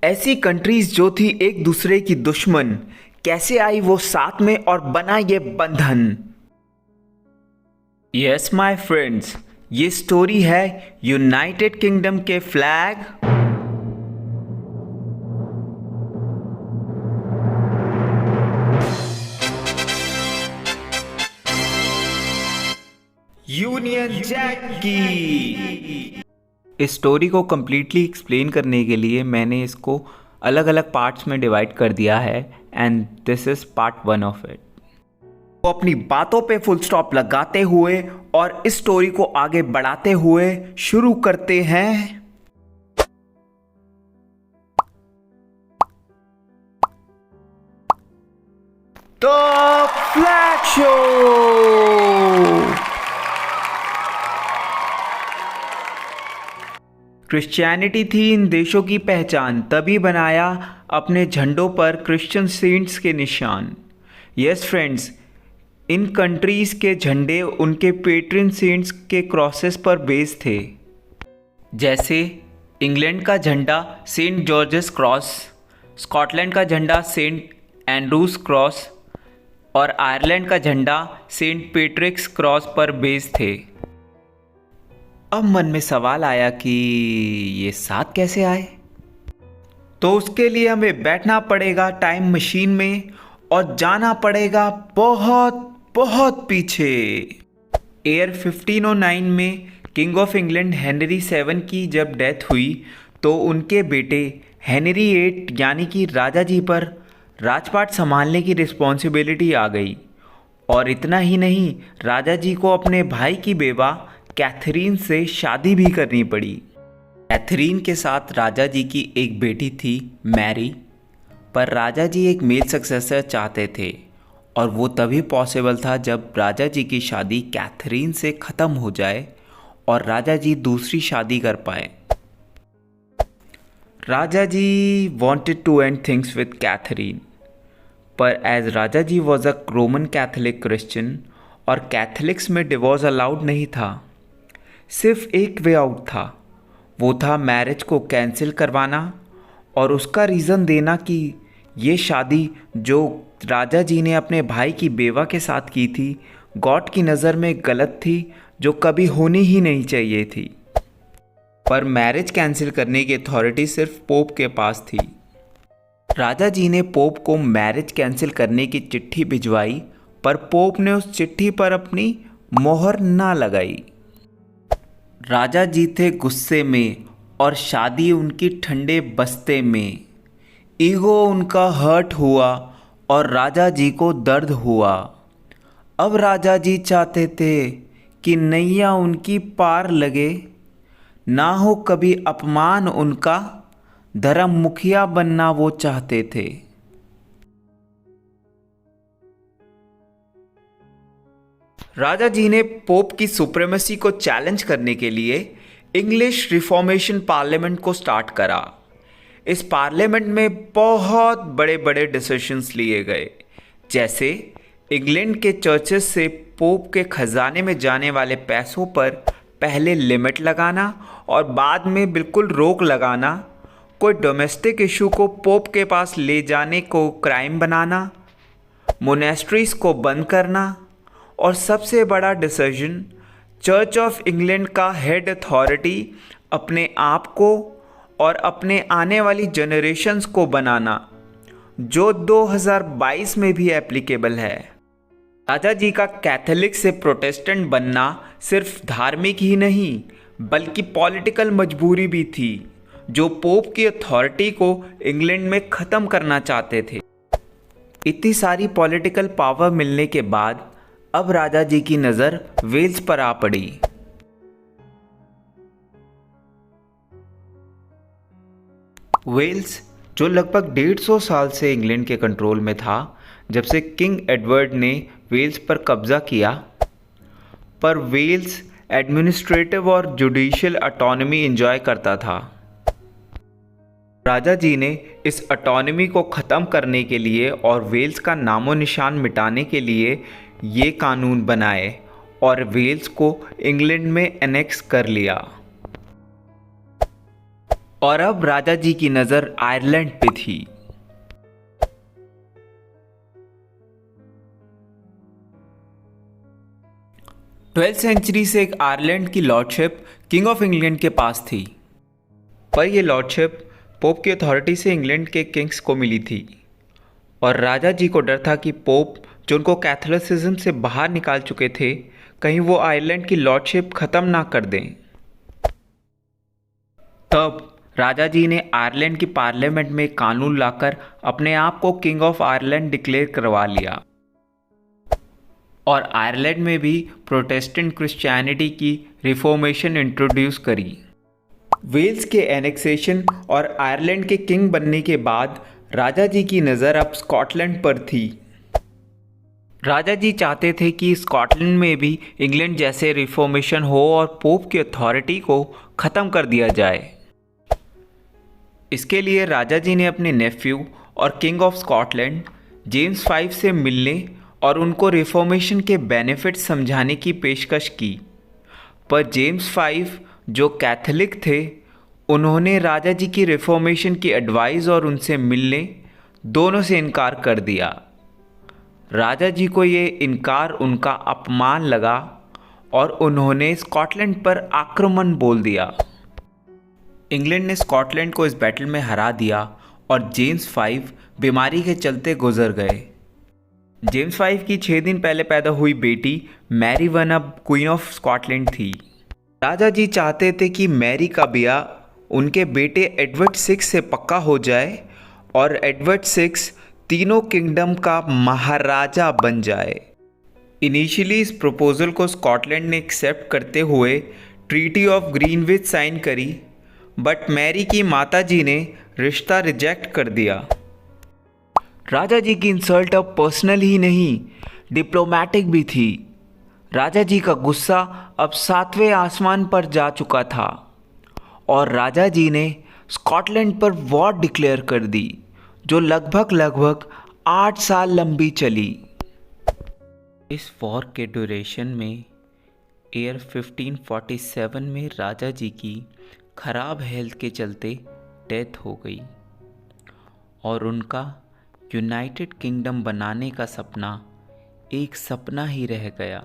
ऐसी कंट्रीज जो थी एक दूसरे की दुश्मन, कैसे आई वो साथ में और बना ये बंधन। यस माय फ्रेंड्स, ये स्टोरी है यूनाइटेड किंगडम के फ्लैग, यूनियन जैक की। इस स्टोरी को कम्प्लीटली एक्सप्लेन करने के लिए मैंने इसको अलग अलग पार्ट्स में डिवाइड कर दिया है and this is part 1 of it. वो अपनी बातों पे फुल स्टॉप लगाते हुए और इस स्टोरी को आगे बढ़ाते हुए शुरू करते हैं। तो फ्लैग शो। क्रिश्चियनिटी थी इन देशों की पहचान, तभी बनाया अपने झंडों पर क्रिश्चियन सेंट्स के निशान। यस फ्रेंड्स, इन कंट्रीज़ के झंडे उनके पेट्रन सेंट्स के क्रॉसेस पर बेस्ड थे। जैसे इंग्लैंड का झंडा सेंट जॉर्जेस क्रॉस, स्कॉटलैंड का झंडा सेंट एंड्रूज क्रॉस और आयरलैंड का झंडा सेंट पैट्रिक्स क्रॉस पर बेस्ड थे। अब मन में सवाल आया कि ये साथ कैसे आए, तो उसके लिए हमें बैठना पड़ेगा टाइम मशीन में और जाना पड़ेगा बहुत बहुत पीछे। ईयर 1509 में किंग ऑफ इंग्लैंड हेनरी 7 की जब डेथ हुई तो उनके बेटे हेनरी 8 यानी कि राजा जी पर राजपाट संभालने की रिस्पॉन्सिबिलिटी आ गई। और इतना ही नहीं, राजा जी को अपने भाई की बेवा कैथरीन से शादी भी करनी पड़ी। कैथरीन के साथ राजा जी की एक बेटी थी मैरी, पर राजा जी एक मेल सक्सेसर चाहते थे और वो तभी पॉसिबल था जब राजा जी की शादी कैथरीन से ख़त्म हो जाए और राजा जी दूसरी शादी कर पाए। राजा जी wanted to end things with Catherine, पर एज राजा जी was a Roman Catholic Christian और कैथलिक्स में डिवोर्स अलाउड नहीं था। सिर्फ एक वे आउट था, वो था मैरिज को कैंसिल करवाना और उसका रीज़न देना कि ये शादी जो राजा जी ने अपने भाई की बेवा के साथ की थी गॉड की नज़र में गलत थी, जो कभी होनी ही नहीं चाहिए थी। पर मैरिज कैंसिल करने की अथॉरिटी सिर्फ पोप के पास थी। राजा जी ने पोप को मैरिज कैंसिल करने की चिट्ठी भिजवाई, पर पोप ने उस चिट्ठी पर अपनी मोहर ना लगाई। राजा जी थे गुस्से में और शादी उनकी ठंडे बस्ते में। ईगो उनका हर्ट हुआ और राजा जी को दर्द हुआ। अब राजा जी चाहते थे कि नैया उनकी पार लगे, ना हो कभी अपमान उनका, धर्म मुखिया बनना वो चाहते थे। राजा जी ने पोप की सुप्रीमेसी को चैलेंज करने के लिए इंग्लिश रिफॉर्मेशन पार्लियामेंट को स्टार्ट करा। इस पार्लियामेंट में बहुत बड़े बड़े डिसीजंस लिए गए, जैसे इंग्लैंड के चर्चेस से पोप के खजाने में जाने वाले पैसों पर पहले लिमिट लगाना और बाद में बिल्कुल रोक लगाना, कोई डोमेस्टिक इशू को पोप के पास ले जाने को क्राइम बनाना, मोनेस्ट्रीज को बंद करना और सबसे बड़ा डिसीजन चर्च ऑफ इंग्लैंड का हेड अथॉरिटी अपने आप को और अपने आने वाली जनरेशन्स को बनाना, जो 2022 में भी एप्लीकेबल है। राजा जी का कैथोलिक से प्रोटेस्टेंट बनना सिर्फ धार्मिक ही नहीं बल्कि पॉलिटिकल मजबूरी भी थी, जो पोप की अथॉरिटी को इंग्लैंड में ख़त्म करना चाहते थे। इतनी सारी पॉलिटिकल पावर मिलने के बाद अब राजा जी की नज़र वेल्स पर आ पड़ी। वेल्स जो लगभग 150 साल से इंग्लैंड के कंट्रोल में था, जब से किंग एडवर्ड ने वेल्स पर कब्जा किया, पर वेल्स एडमिनिस्ट्रेटिव और जुडिशियल ऑटोनॉमी एंजॉय करता था। राजा जी ने इस ऑटोनॉमी को ख़त्म करने के लिए और वेल्स का नामो निशान मिटाने के लिए ये कानून बनाए और वेल्स को इंग्लैंड में एनेक्स कर लिया। और अब राजा जी की नज़र आयरलैंड पे थी। ट्वेल्थ सेंचुरी से एक आयरलैंड की लॉर्डशिप किंग ऑफ इंग्लैंड के पास थी, पर यह लॉर्डशिप पोप की अथॉरिटी से इंग्लैंड के किंग्स को मिली थी और राजा जी को डर था कि पोप जो उनको कैथोलिसिज्म से बाहर निकाल चुके थे, कहीं वो आयरलैंड की लॉर्डशिप ख़त्म ना कर दें। तब राजा जी ने आयरलैंड की पार्लियामेंट में कानून लाकर अपने आप को किंग ऑफ आयरलैंड डिक्लेयर करवा लिया और आयरलैंड में भी प्रोटेस्टेंट क्रिश्चियनिटी की रिफॉर्मेशन इंट्रोड्यूस करी। वेल्स के एनेक्सेशन और आयरलैंड के किंग बनने के बाद राजा जी की नज़र अब स्कॉटलैंड पर थी। राजा जी चाहते थे कि स्कॉटलैंड में भी इंग्लैंड जैसे रिफॉर्मेशन हो और पोप की अथॉरिटी को ख़त्म कर दिया जाए। इसके लिए राजा जी ने अपने नेफ्यू और king of Scotland James V से मिलने और उनको रिफॉर्मेशन के बेनिफिट समझाने की पेशकश की, पर जेम्स V जो कैथोलिक थे, उन्होंने राजा जी की रिफॉर्मेशन की एडवाइस और उनसे मिलने दोनों से इनकार कर दिया। राजा जी को ये इनकार उनका अपमान लगा और उन्होंने स्कॉटलैंड पर आक्रमण बोल दिया। इंग्लैंड ने स्कॉटलैंड को इस बैटल में हरा दिया और जेम्स V बीमारी के चलते गुजर गए। जेम्स V की 6 दिन पहले पैदा हुई बेटी मैरी I अब क्वीन ऑफ स्कॉटलैंड थी। राजा जी चाहते थे कि मैरी का ब्याह उनके बेटे एडवर्ड VI से पक्का हो जाए और एडवर्ड VI तीनों किंगडम का महाराजा बन जाए। इनिशियली इस प्रपोजल को स्कॉटलैंड ने एक्सेप्ट करते हुए ट्रीटी ऑफ ग्रीनविच साइन करी, बट मैरी की माताजी ने रिश्ता रिजेक्ट कर दिया। राजा जी की इंसल्ट अब पर्सनल ही नहीं, डिप्लोमेटिक भी थी। राजा जी का गुस्सा अब 7वें आसमान पर जा चुका था और राजा जी ने स्कॉटलैंड पर वॉर डिक्लेयर कर दी, जो लगभग 8 साल लंबी चली। इस वॉर के ड्यूरेशन में ईयर 1547 में राजा जी की खराब हेल्थ के चलते डेथ हो गई और उनका यूनाइटेड किंगडम बनाने का सपना एक सपना ही रह गया।